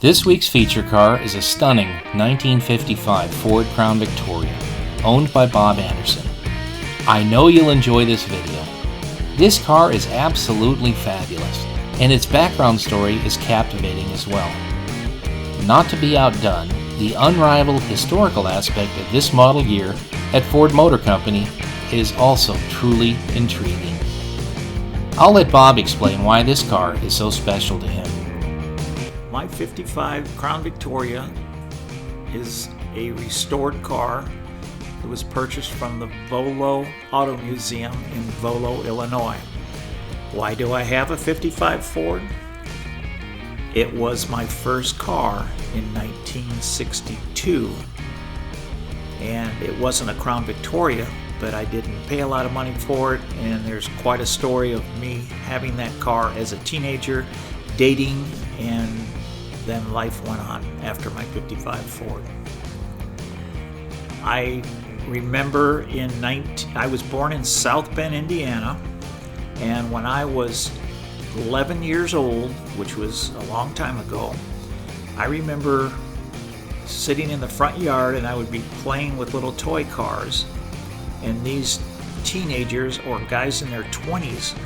This week's feature car is a stunning 1955 Ford Crown Victoria, owned by Bob Anderson. I know you'll enjoy this video. This car is absolutely fabulous, and its background story is captivating as well. Not to be outdone, the unrivaled historical aspect of this model year at Ford Motor Company is also truly intriguing. I'll let Bob explain why this car is so special to him. My 55 Crown Victoria is a restored car. It was purchased from the Volo Auto Museum in Volo, Illinois. Why do I have a 55 Ford? It was my first car in 1962, and it wasn't a Crown Victoria, but I didn't pay a lot of money for it, and there's quite a story of me having that car as a teenager, dating, and then life went on after my 55 Ford. I remember I was born in South Bend, Indiana, and when I was 11 years old, which was a long time ago, I remember sitting in the front yard and I would be playing with little toy cars, and these teenagers or guys in their 20s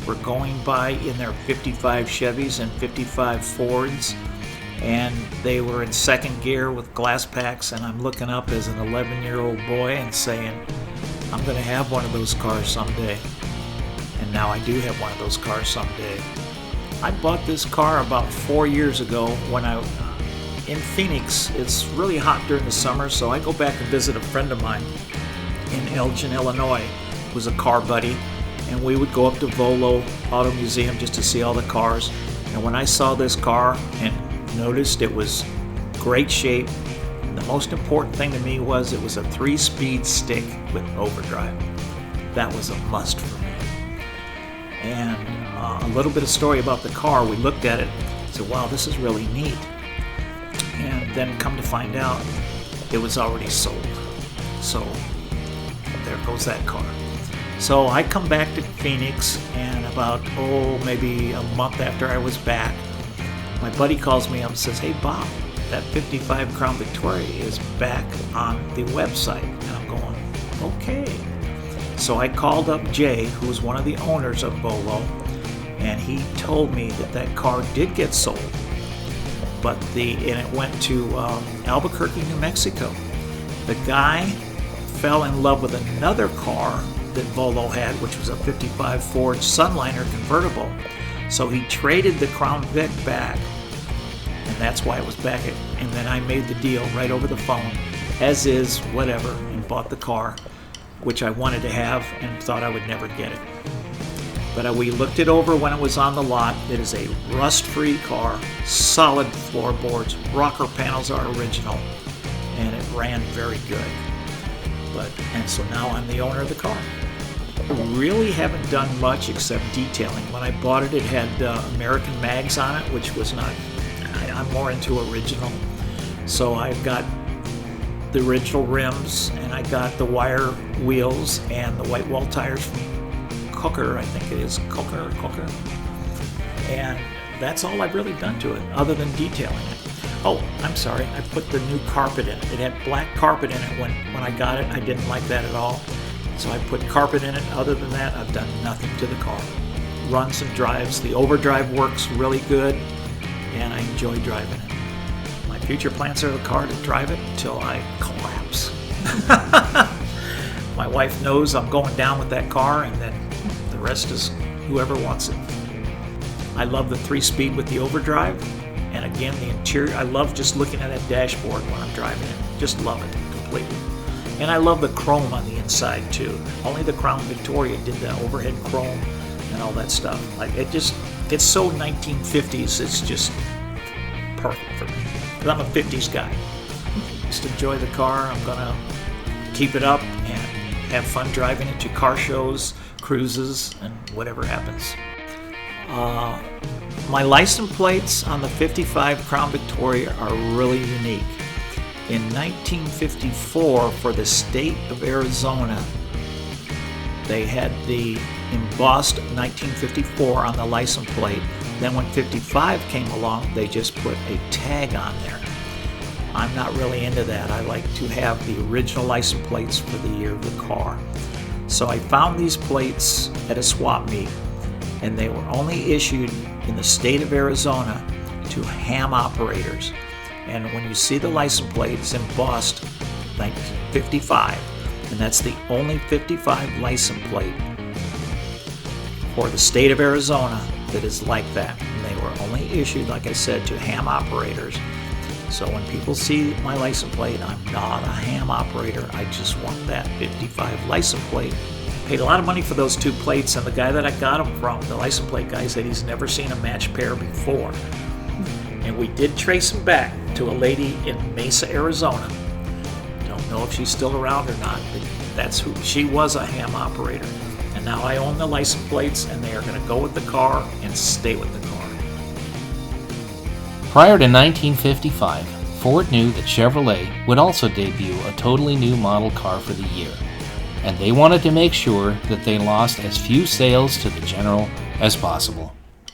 were going by in their 55 Chevys and 55 Fords, and they were in second gear with glass packs, and I'm looking up as an 11-year-old boy and saying, I'm going to have one of those cars someday. And now I do have one of those cars someday. I bought this car about 4 years ago when in Phoenix. It's really hot during the summer, so I go back and visit a friend of mine in Elgin, Illinois, who was a car buddy, and we would go up to Volo Auto Museum just to see all the cars. And when I saw this car and noticed it was great shape, the most important thing to me was it was a 3-speed stick with overdrive. That was a must for me. And a little bit of story about the car. We looked at it and said, wow, this is really neat. And then come to find out, it was already sold. So there goes that car. So I come back to Phoenix, and about, maybe a month after I was back, my buddy calls me up and says, hey Bob, that 55 Crown Victoria is back on the website. And I'm going, okay. So I called up Jay, who was one of the owners of Volo, and he told me that that car did get sold, and it went to Albuquerque, New Mexico. The guy fell in love with another car that Volo had, which was a 55 Ford Sunliner convertible. So he traded the Crown Vic back, and that's why it was back. And then I made the deal right over the phone, as is, whatever, and bought the car, which I wanted to have and thought I would never get it. But we looked it over when it was on the lot. It is a rust-free car, solid floorboards, rocker panels are original, and it ran very good. And so now I'm the owner of the car. I really haven't done much except detailing. When I bought it, it had American mags on it, which was not, I'm more into original. So I've got the original rims, and I got the wire wheels and the white wall tires from Cooker, I think it is, Cooker. And that's all I've really done to it, other than detailing it. Oh, I'm sorry, I put the new carpet in it. It had black carpet in it when I got it. I didn't like that at all. So I put carpet in it. Other than that, I've done nothing to the car. Runs and drives. The overdrive works really good, and I enjoy driving it. My future plans are the car to drive it until I collapse. My wife knows I'm going down with that car, and then the rest is whoever wants it. I love the 3-speed with the overdrive. And again, the interior, I love just looking at that dashboard when I'm driving it. Just love it completely. And I love the chrome on the inside too. Only the Crown Victoria did that overhead chrome and all that stuff. It's so 1950s, it's just perfect for me. Because I'm a 50s guy. Just enjoy the car. I'm gonna keep it up and have fun driving it to car shows, cruises, and whatever happens. My license plates on the 55 Crown Victoria are really unique. In 1954, for the state of Arizona, they had the embossed 1954 on the license plate Then when 55 came along, they just put a tag on there. I'm not really into that. I like to have the original license plates for the year of the car. So I found these plates at a swap meet, and they were only issued in the state of Arizona to ham operators. And when you see the license plate, it's embossed 1955, and that's the only 55 license plate for the state of Arizona that is like that. And they were only issued, like I said, to ham operators. So when people see my license plate, I'm not a ham operator. I just want that 55 license plate. Paid a lot of money for those two plates, and the guy that I got them from, the license plate guy, said he's never seen a matched pair before. And we did trace them back to a lady in Mesa, Arizona. Don't know if she's still around or not, but that's who she was, a ham operator. And now I own the license plates, and they are going to go with the car and stay with the car. Prior to 1955, Ford knew that Chevrolet would also debut a totally new model car for the year, and they wanted to make sure that they lost as few sales to the General as possible.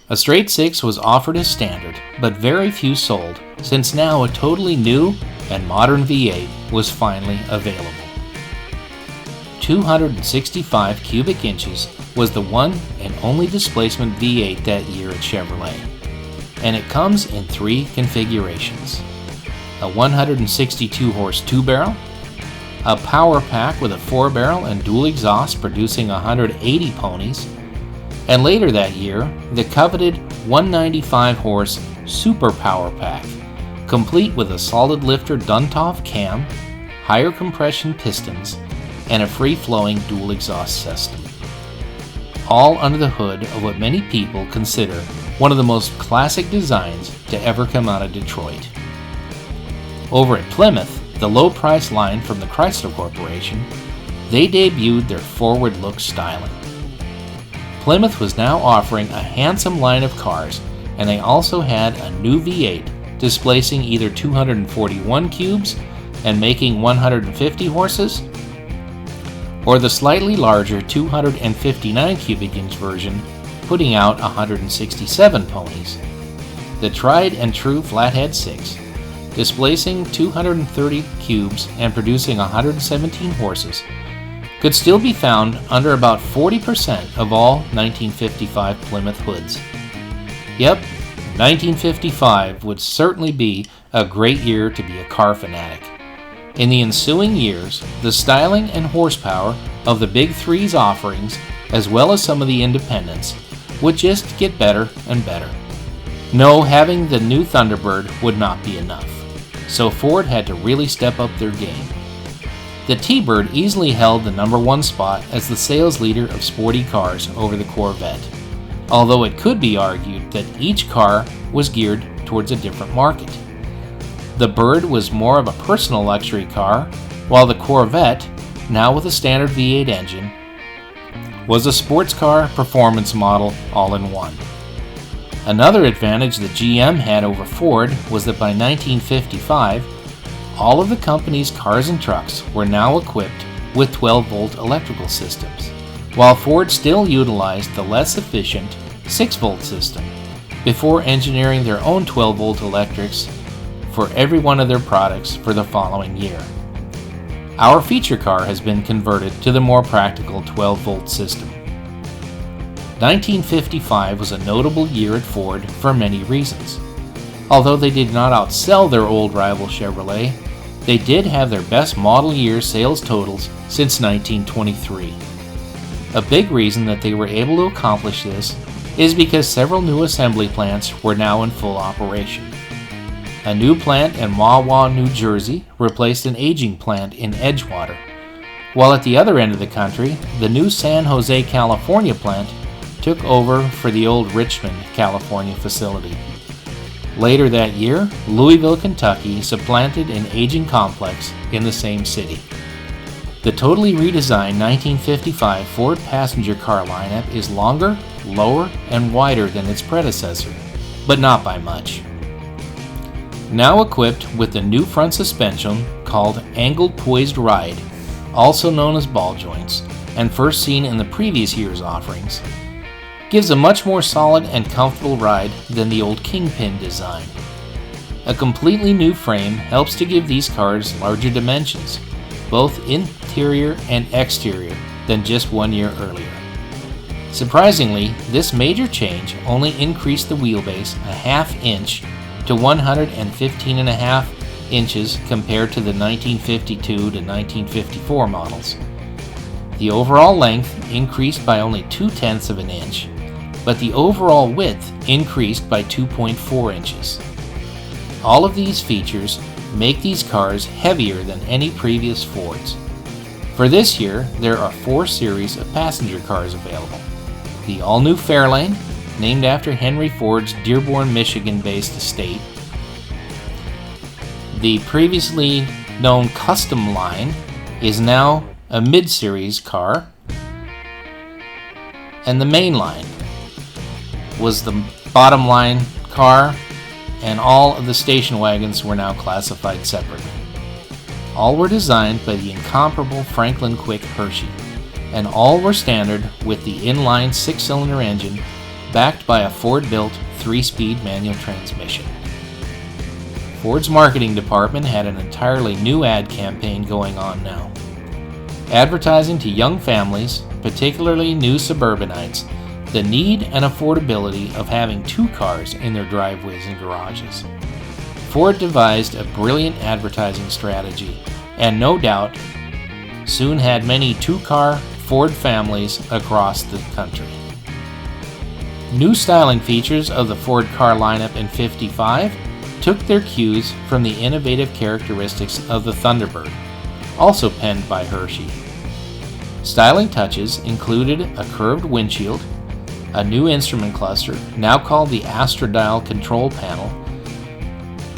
A straight six was offered as standard, but very few sold, since now a totally new and modern V8 was finally available. 265 cubic inches was the one and only displacement V8 that year at Chevrolet, and it comes in three configurations: a 162 horse 2-barrel, a power pack with a 4-barrel and dual exhaust producing 180 ponies, and later that year, the coveted 195 horse Super Power Pack, complete with a solid lifter Duntov cam, higher compression pistons, and a free-flowing dual exhaust system. All under the hood of what many people consider one of the most classic designs to ever come out of Detroit. Over at Plymouth, the low-price line from the Chrysler Corporation, they debuted their forward-look styling. Plymouth was now offering a handsome line of cars, and they also had a new V8 displacing either 241 cubes and making 150 horses, or the slightly larger 259 cubic inch version putting out 167 ponies. The tried and true Flathead 6, displacing 230 cubes and producing 117 horses, could still be found under about 40% of all 1955 Plymouth hoods. Yep, 1955 would certainly be a great year to be a car fanatic. In the ensuing years, the styling and horsepower of the Big Three's offerings, as well as some of the independents, would just get better and better. No, having the new Thunderbird would not be enough, so Ford had to really step up their game. The T-Bird easily held the #1 spot as the sales leader of sporty cars over the Corvette, although it could be argued that each car was geared towards a different market. The Bird was more of a personal luxury car, while the Corvette, now with a standard V8 engine, was a sports car performance model all in one. Another advantage that GM had over Ford was that by 1955, all of the company's cars and trucks were now equipped with 12-volt electrical systems, while Ford still utilized the less efficient 6-volt system before engineering their own 12-volt electrics for every one of their products for the following year. Our feature car has been converted to the more practical 12-volt system. 1955 was a notable year at Ford for many reasons. Although they did not outsell their old rival Chevrolet, they did have their best model year sales totals since 1923. A big reason that they were able to accomplish this is because several new assembly plants were now in full operation. A new plant in Wawa, New Jersey replaced an aging plant in Edgewater, while at the other end of the country, the new San Jose, California plant took over for the old Richmond, California facility. Later that year, Louisville, Kentucky supplanted an aging complex in the same city. The totally redesigned 1955 Ford passenger car lineup is longer, lower, and wider than its predecessor, but not by much. Now equipped with the new front suspension called Angled Poised Ride, also known as ball joints, and first seen in the previous year's offerings, gives a much more solid and comfortable ride than the old Kingpin design. A completely new frame helps to give these cars larger dimensions, both interior and exterior, than just 1 year earlier. Surprisingly, this major change only increased the wheelbase a ½ inch to 115.5 inches compared to the 1952 to 1954 models. The overall length increased by only 0.2 of an inch, but the overall width increased by 2.4 inches. All of these features make these cars heavier than any previous Fords. For this year, there are 4 series of passenger cars available. The all-new Fairlane, named after Henry Ford's Dearborn, Michigan-based estate. The previously known Custom line is now a mid-series car, and the main line was the bottom line car, and all of the station wagons were now classified separately. All were designed by the incomparable Franklin Quick Hershey, and all were standard with the inline 6-cylinder engine backed by a Ford-built 3-speed manual transmission. Ford's marketing department had an entirely new ad campaign going on now, advertising to young families, particularly new suburbanites, the need and affordability of having 2 cars in their driveways and garages. Ford devised a brilliant advertising strategy, and no doubt soon had many 2-car Ford families across the country. New styling features of the Ford car lineup in '55 took their cues from the innovative characteristics of the Thunderbird, also penned by Hershey. Styling touches included a curved windshield, a new instrument cluster, now called the Astrodial control panel,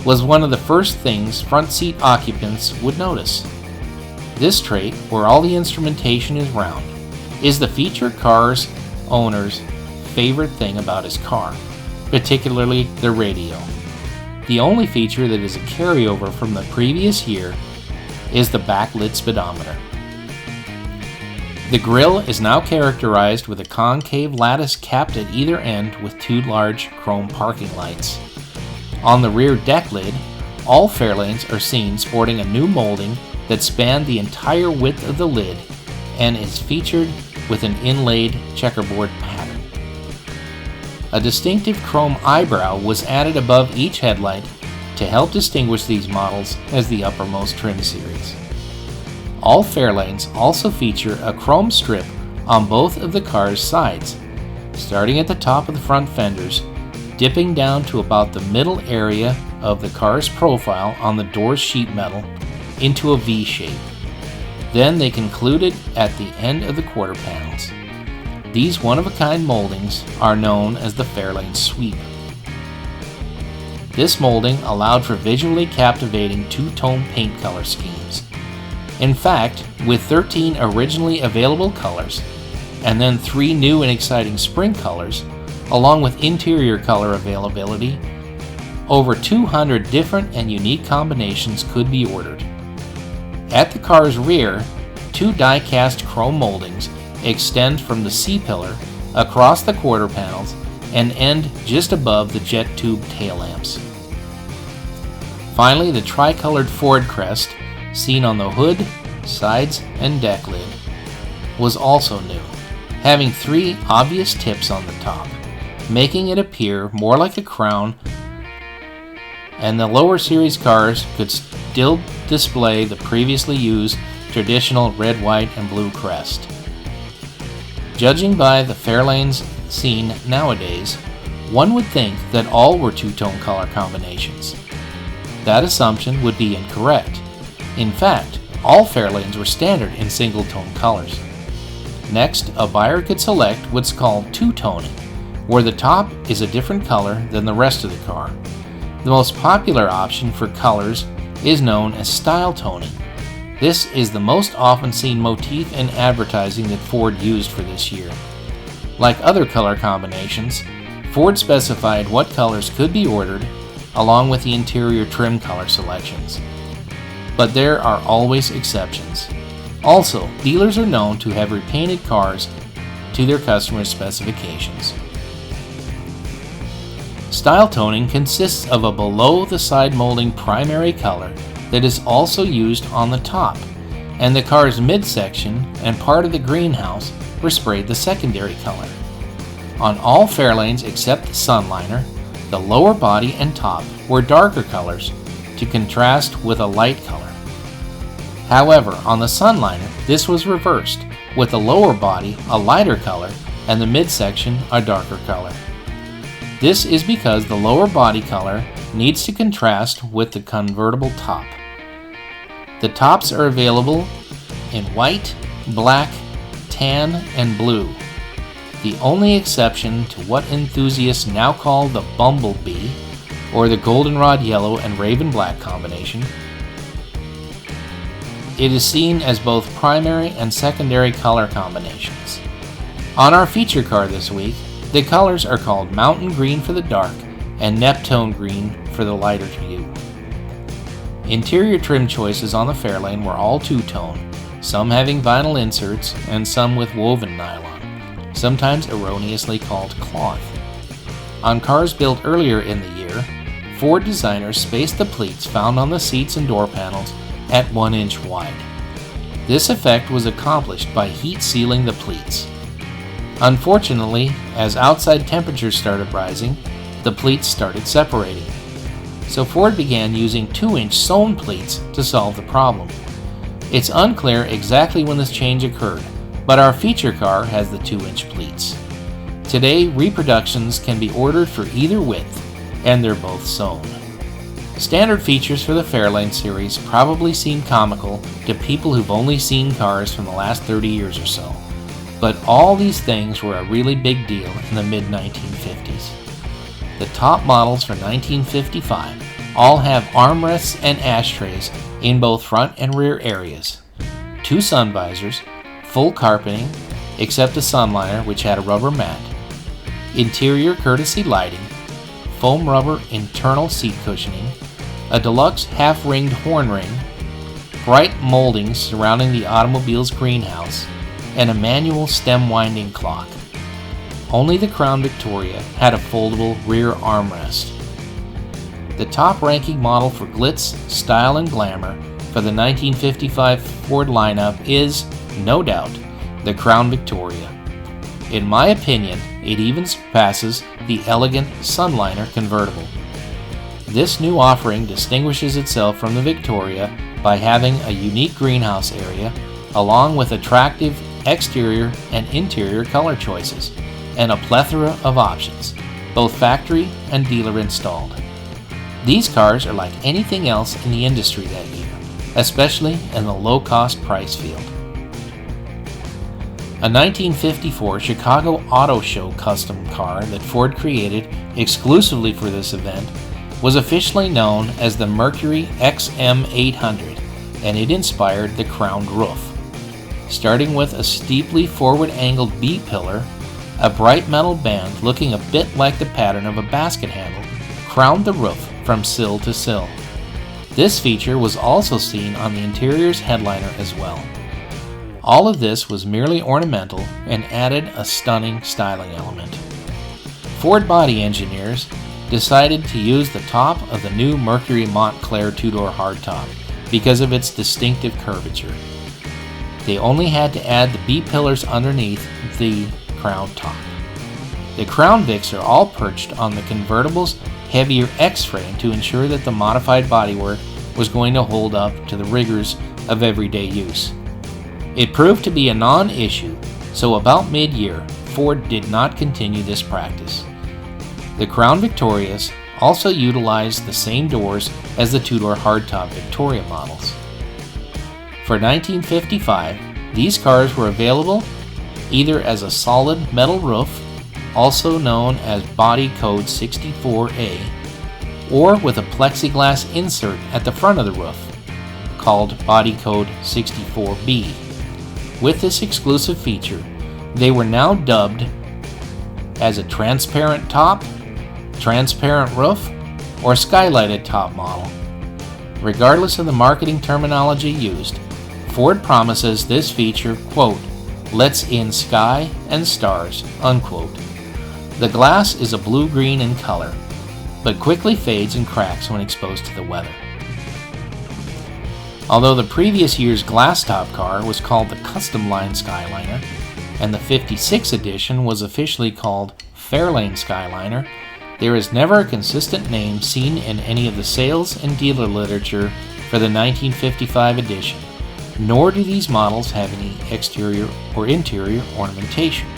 was one of the first things front seat occupants would notice. This trait, where all the instrumentation is round, is the feature car's owner's favorite thing about his car, particularly the radio. The only feature that is a carryover from the previous year is the backlit speedometer. The grille is now characterized with a concave lattice capped at either end with 2 large chrome parking lights. On the rear deck lid, all Fairlanes are seen sporting a new molding that spanned the entire width of the lid and is featured with an inlaid checkerboard pattern. A distinctive chrome eyebrow was added above each headlight to help distinguish these models as the uppermost trim series. All Fairlanes also feature a chrome strip on both of the car's sides, starting at the top of the front fenders, dipping down to about the middle area of the car's profile on the door's sheet metal into a V shape. Then they concluded at the end of the quarter panels. These one-of-a-kind moldings are known as the Fairlane sweep. This molding allowed for visually captivating 2-tone paint color schemes. In fact, with 13 originally available colors, and then 3 new and exciting spring colors, along with interior color availability, over 200 different and unique combinations could be ordered. At the car's rear, 2 die-cast chrome moldings extend from the C-pillar across the quarter panels and end just above the jet tube tail lamps. Finally, the tricolored Ford crest, seen on the hood, sides, and deck lid, was also new, having 3 obvious tips on the top, making it appear more like a crown, and the lower series cars could still display the previously used traditional red, white, and blue crest. Judging by the Fairlanes seen nowadays, one would think that all were 2-tone color combinations. That assumption would be incorrect. In fact, all Fairlanes were standard in single-tone colors. Next, a buyer could select what's called 2-toning, where the top is a different color than the rest of the car. The most popular option for colors is known as style toning. This is the most often seen motif in advertising that Ford used for this year. Like other color combinations, Ford specified what colors could be ordered, along with the interior trim color selections. But there are always exceptions. Also, dealers are known to have repainted cars to their customers' specifications. Style toning consists of a below-the-side molding primary color that is also used on the top, and the car's midsection and part of the greenhouse were sprayed the secondary color. On all Fairlanes except the Sunliner, the lower body and top were darker colors to contrast with a light color. However, on the Sunliner, this was reversed, with the lower body a lighter color and the midsection a darker color. This is because the lower body color needs to contrast with the convertible top. The tops are available in white, black, tan, and blue. The only exception to what enthusiasts now call the Bumblebee, or the goldenrod yellow and raven black combination. It is seen as both primary and secondary color combinations. On our feature car this week, the colors are called Mountain Green for the dark and Neptune Green for the lighter hue. Interior trim choices on the Fairlane were all two-tone, some having vinyl inserts and some with woven nylon, sometimes erroneously called cloth. On cars built earlier in the year, Ford designers spaced the pleats found on the seats and door panels at 1 inch wide. This effect was accomplished by heat sealing the pleats. Unfortunately, as outside temperatures started rising, the pleats started separating. So Ford began using 2-inch sewn pleats to solve the problem. It's unclear exactly when this change occurred, but our feature car has the 2-inch pleats. Today, reproductions can be ordered for either width, and they're both sewn. Standard features for the Fairlane series probably seem comical to people who've only seen cars from the last 30 years or so, but all these things were a really big deal in the mid-1950s. The top models for 1955 all have armrests and ashtrays in both front and rear areas, 2 sun visors, full carpeting, except the Sunliner, which had a rubber mat, interior courtesy lighting, foam rubber internal seat cushioning, a deluxe half-ringed horn ring, bright moldings surrounding the automobile's greenhouse, and a manual stem winding clock. Only the Crown Victoria had a foldable rear armrest. The top-ranking model for glitz, style, and glamour for the 1955 Ford lineup is, no doubt, the Crown Victoria. In my opinion, it even surpasses the elegant Sunliner convertible. This new offering distinguishes itself from the Victoria by having a unique greenhouse area, along with attractive exterior and interior color choices, and a plethora of options, both factory and dealer installed. These cars are like anything else in the industry that year, especially in the low-cost price field. A 1954 Chicago Auto Show custom car that Ford created exclusively for this event was officially known as the Mercury XM800, and it inspired the crowned roof. Starting with a steeply forward-angled B-pillar, a bright metal band looking a bit like the pattern of a basket handle crowned the roof from sill to sill. This feature was also seen on the interior's headliner as well. All of this was merely ornamental and added a stunning styling element. Ford body engineers decided to use the top of the new Mercury Montclair two-door hardtop because of its distinctive curvature. They only had to add the B-pillars underneath the crown top. The Crown Vics are all perched on the convertible's heavier X-frame to ensure that the modified bodywork was going to hold up to the rigors of everyday use. It proved to be a non-issue, so about mid-year, Ford did not continue this practice. The Crown Victorias also utilized the same doors as the two-door hardtop Victoria models. For 1955, these cars were available either as a solid metal roof, also known as Body Code 64A, or with a plexiglass insert at the front of the roof, called Body Code 64B. With this exclusive feature, they were now dubbed as a transparent top, transparent roof, or skylighted top model. Regardless of the marketing terminology used, Ford promises this feature, quote, lets in sky and stars, unquote. The glass is a blue-green in color, but quickly fades and cracks when exposed to the weather. Although the previous year's glass-top car was called the Custom Line Skyliner, and the 56 edition was officially called Fairlane Skyliner, there is never a consistent name seen in any of the sales and dealer literature for the 1955 edition, nor do these models have any exterior or interior ornamentation.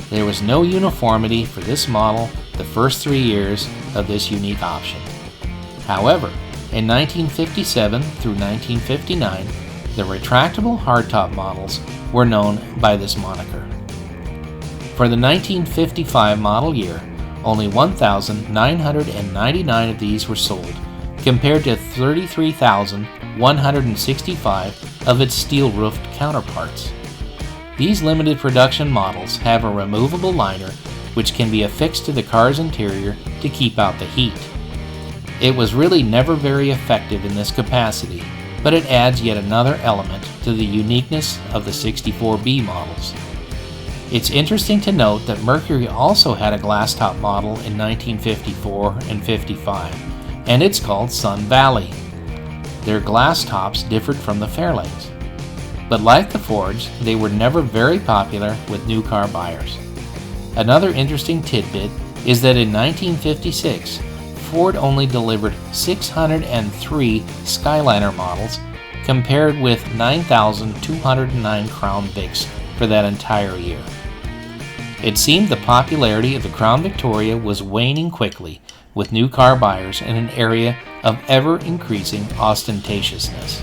There was no uniformity for this model the first 3 years of this unique option. However, in 1957 through 1959, the retractable hardtop models were known by this moniker. For the 1955 model year, only 1,999 of these were sold, compared to 33,165 of its steel-roofed counterparts. These limited production models have a removable liner which can be affixed to the car's interior to keep out the heat. It was really never very effective in this capacity, but it adds yet another element to the uniqueness of the 64B models. It's interesting to note that Mercury also had a glass-top model in 1954 and 55, and it's called Sun Valley. Their glass tops differed from the Fairlanes, but like the Fords, they were never very popular with new car buyers. Another interesting tidbit is that in 1956, Ford only delivered 603 Skyliner models, compared with 9,209 Crown Vics for that entire year. It seemed the popularity of the Crown Victoria was waning quickly with new car buyers in an area of ever-increasing ostentatiousness.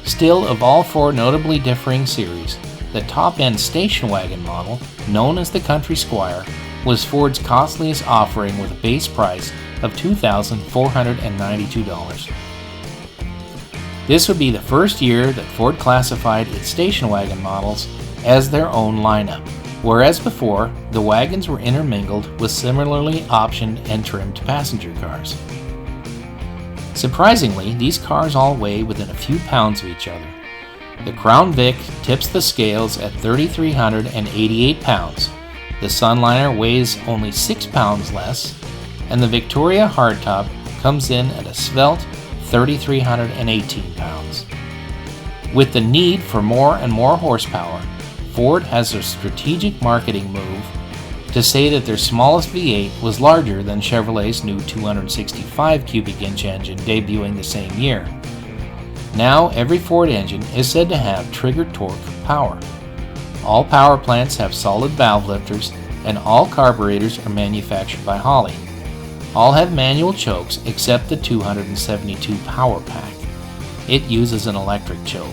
Still, of all four notably differing series, the top-end station wagon model, known as the Country Squire, was Ford's costliest offering with a base price of $2,492. This would be the first year that Ford classified its station wagon models as their own lineup, whereas before, the wagons were intermingled with similarly optioned and trimmed passenger cars. Surprisingly, these cars all weigh within a few pounds of each other. The Crown Vic tips the scales at 3,388 pounds, the Sunliner weighs only 6 pounds less, and the Victoria hardtop comes in at a svelte 3,318 pounds. With the need for more and more horsepower, Ford has a strategic marketing move to say that their smallest V8 was larger than Chevrolet's new 265 cubic inch engine debuting the same year. Now every Ford engine is said to have trigger torque power. All power plants have solid valve lifters, and all carburetors are manufactured by Holley. All have manual chokes except the 272 Power Pack. It uses an electric choke.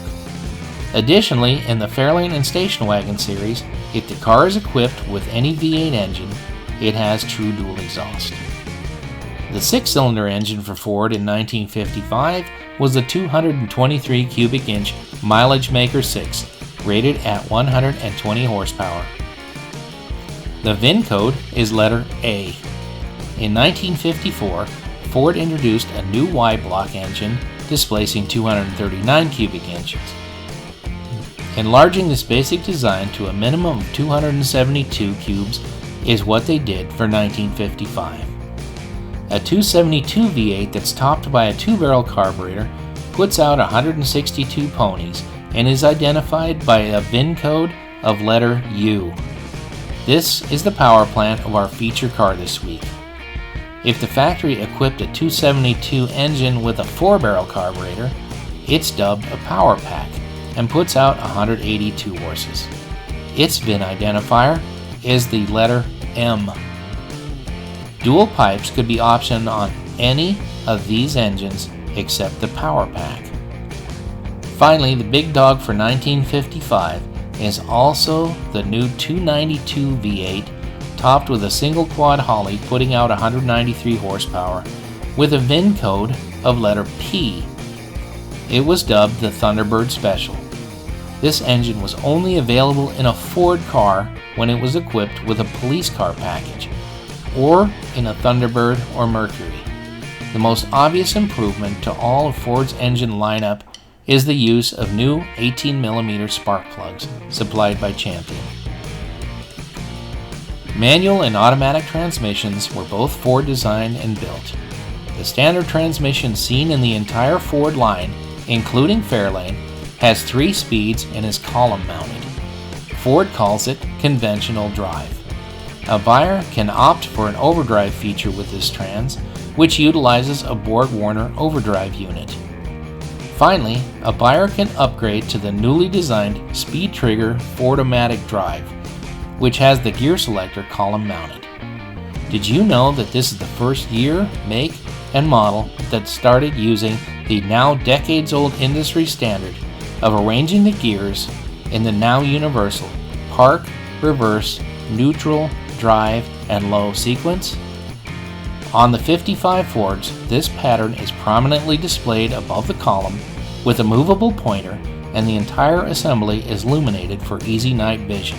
Additionally, in the Fairlane and station wagon series, if the car is equipped with any V8 engine, it has true dual exhaust. The six-cylinder engine for Ford in 1955 was the 223 cubic inch Mileage Maker 6, rated at 120 horsepower. The VIN code is letter A. In 1954, Ford introduced a new Y-block engine displacing 239 cubic inches. Enlarging this basic design to a minimum of 272 cubes is what they did for 1955. A 272 V8 that's topped by a 2-barrel carburetor puts out 162 ponies and is identified by a VIN code of letter U. This is the power plant of our feature car this week. If the factory equipped a 272 engine with a 4-barrel carburetor, it's dubbed a power pack and puts out 182 horses. Its VIN identifier is the letter M. Dual pipes could be optioned on any of these engines except the power pack. Finally, the big dog for 1955 is also the new 292 V8 topped with a single quad Holley putting out 193 horsepower with a VIN code of letter P. It was dubbed the Thunderbird Special. This engine was only available in a Ford car when it was equipped with a police car package, or in a Thunderbird or Mercury. The most obvious improvement to all of Ford's engine lineup is the use of new 18mm spark plugs supplied by Champion. Manual and automatic transmissions were both Ford designed and built. The standard transmission seen in the entire Ford line, including Fairlane, has 3 speeds and is column mounted. Ford calls it conventional drive. A buyer can opt for an overdrive feature with this trans, which utilizes a Borg-Warner overdrive unit. Finally, a buyer can upgrade to the newly designed Speed Trigger Ford-O-Matic drive, which has the gear selector column mounted. Did you know that this is the first year, make, and model that started using the now decades-old industry standard of arranging the gears in the now universal park, reverse, neutral, drive, and low sequence? On the 55 Fords, this pattern is prominently displayed above the column with a movable pointer, and the entire assembly is illuminated for easy night vision.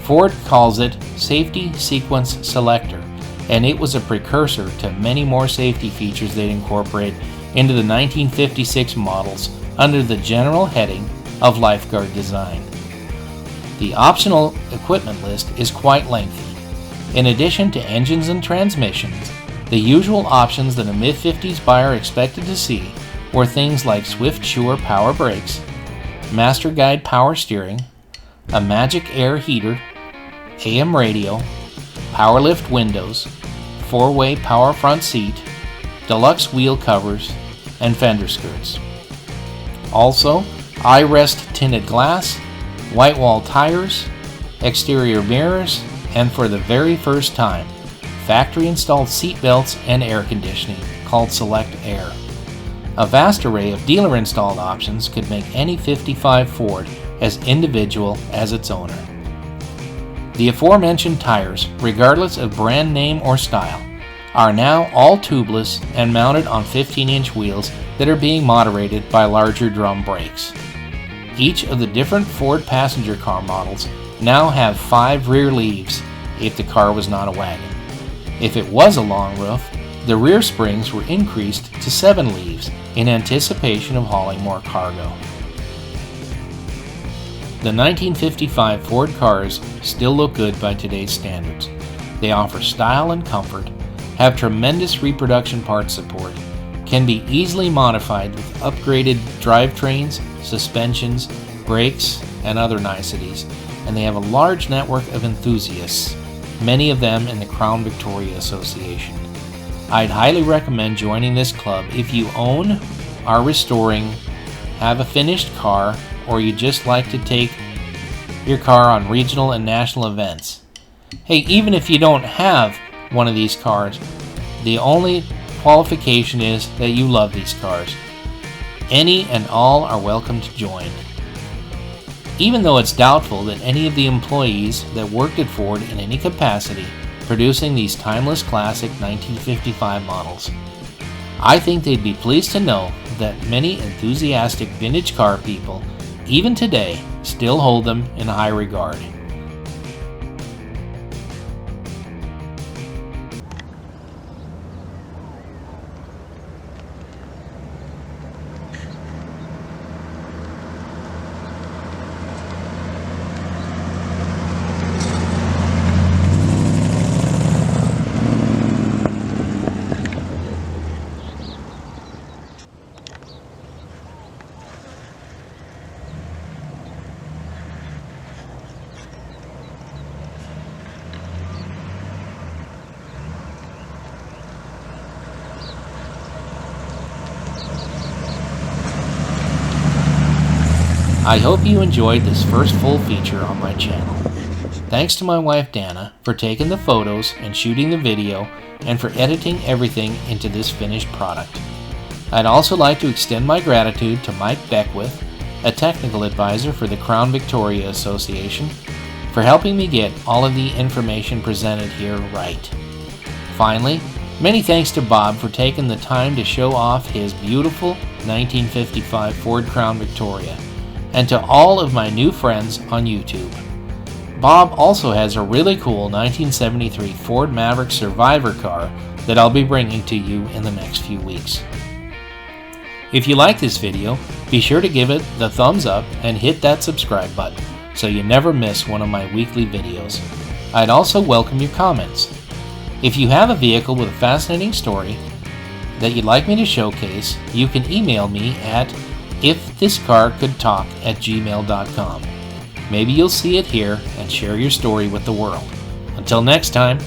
Ford calls it Safety Sequence Selector, and it was a precursor to many more safety features they'd incorporate into the 1956 models under the general heading of lifeguard design. The optional equipment list is quite lengthy. In addition to engines and transmissions, the usual options that a mid-50s buyer expected to see were things like Swift Sure power brakes, Master Guide power steering, a Magic Air heater, AM radio, power lift windows, 4-way power front seat, deluxe wheel covers, and fender skirts. Also, iRest tinted glass, white wall tires, exterior mirrors, and for the very first time, factory installed seat belts and air conditioning called Select Air. A vast array of dealer installed options could make any 55 Ford as individual as its owner. The aforementioned tires, regardless of brand name or style, are now all tubeless and mounted on 15-inch wheels that are being moderated by larger drum brakes. Each of the different Ford passenger car models now have 5 rear leaves if the car was not a wagon. If it was a long roof, the rear springs were increased to 7 leaves in anticipation of hauling more cargo. The 1955 Ford cars still look good by today's standards. They offer style and comfort, have tremendous reproduction part support, can be easily modified with upgraded drivetrains, suspensions, brakes, and other niceties, and they have a large network of enthusiasts, many of them in the Crown Victoria Association. I'd highly recommend joining this club if you own, are restoring, have a finished car, or you just like to take your car on regional and national events. Hey, even if you don't have one of these cars, the only qualification is that you love these cars. Any and all are welcome to join. Even though it's doubtful that any of the employees that worked at Ford in any capacity producing these timeless classic 1955 models, I think they'd be pleased to know that many enthusiastic vintage car people, even today, still hold them in high regard. I hope you enjoyed this first full feature on my channel. Thanks to my wife Dana for taking the photos and shooting the video and for editing everything into this finished product. I'd also like to extend my gratitude to Mike Beckwith, a technical advisor for the Crown Victoria Association, for helping me get all of the information presented here right. Finally, many thanks to Bob for taking the time to show off his beautiful 1955 Ford Crown Victoria, and to all of my new friends on YouTube. Bob also has a really cool 1973 Ford Maverick Survivor car that I'll be bringing to you in the next few weeks. If you like this video, be sure to give it the thumbs up and hit that subscribe button so you never miss one of my weekly videos. I'd also welcome your comments. If you have a vehicle with a fascinating story that you'd like me to showcase, you can email me at ifthiscarcouldtalk@gmail.com. Maybe you'll see it here and share your story with the world. Until next time,